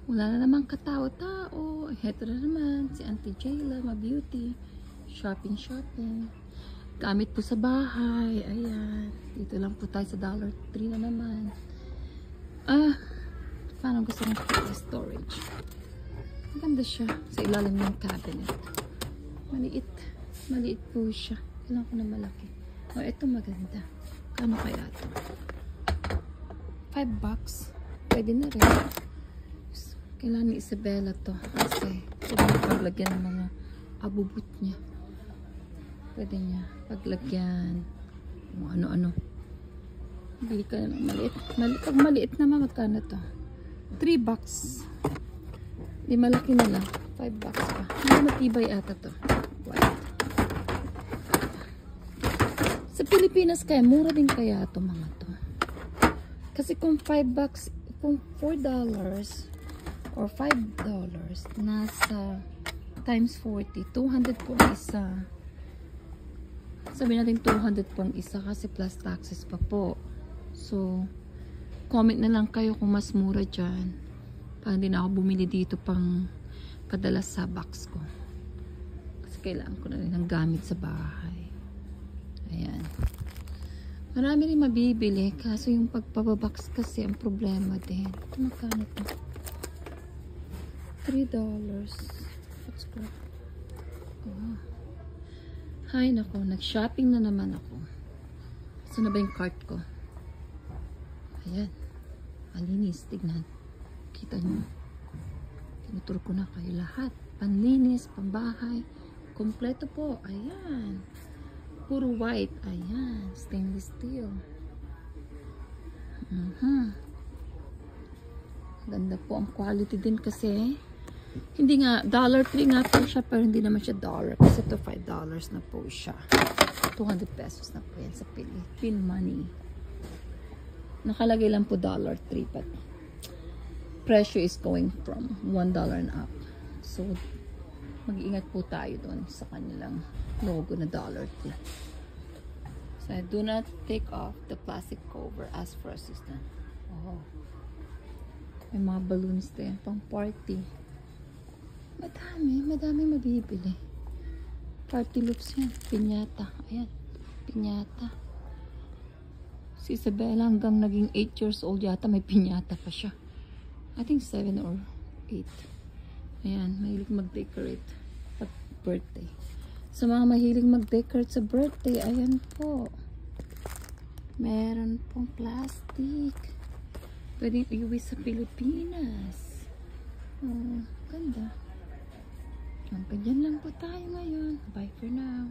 Wala na namang katao-tao. Heto na naman, si Auntie Jayla, ma-beauty. Shopping. Gamit po sa bahay. Ayan. Dito lang po tayo sa Dollar Tree na naman. Paano gusto kong storage? Maganda siya. Sa ilalim ng cabinet. Maliit po siya. Kailangan ko na malaki. Ito maganda. Kano kaya ito? $5. Pwede na rin. Kailangan ni Isabella to. Kasi pwede niya paglagyan ng mga abubot niya. Pwede niya paglagyan. Ano-ano. Bili ka na ng maliit. Pag maliit naman, magkano to? $3. Di malaki na lang. $5 pa. Hindi matibay ata to. White. Sa Pilipinas kaya, mura din kaya to mga to. Kasi kung $5, kung $4 or $5, nasa times 40, 200 po ang isa. Sabi natin 200 po ang isa kasi plus taxes pa po. So, comment na lang kayo kung mas mura dyan. Para hindi na ako bumili dito pang padala sa box ko. Kasi kailangan ko na rin ng gamit sa bahay. Ayan. Marami rin mabibili. Kaso yung pagpapabox kasi ang problema din. Ito magkano ito? $3. Let's go. Hay nako, nag-shopping na naman ako. Saan na ba yung cart ko? Ayan. Malinis, tignan. Kita nyo. Tinuturo ko na kayo lahat. Panlinis, pambahay. Kompleto po. Ayan. Puro white. Ayan. Stainless steel. Ganda po ang quality din kasi. Hindi nga, $3 nga po siya, pero hindi naman siya dollar. Kasi ito $5 na po siya. 200 pesos na po yan sa Philippine money. Nakalagay lang po $3, but presyo is going from $1 and up. So, mag-iingat po tayo doon sa kanilang logo na $3. So, do not take off the plastic cover. Ask for assistance. Oh. May mga balloons din. Pang party. Madami mabibili. Party loops yan. Piñata. Ayan. Piñata. Si Isabella hanggang naging 8 years old yata may piñata pa siya. I think 7 or 8. Ayan. Mahilig mag-decorate pag birthday. Sa mga mahilig mag-decorate sa birthday, ayan po. Meron pong plastic. Pwedeng iuwi sa Pilipinas. Oh, ganda. Hanggang dyan lang po tayo ngayon. Bye for now.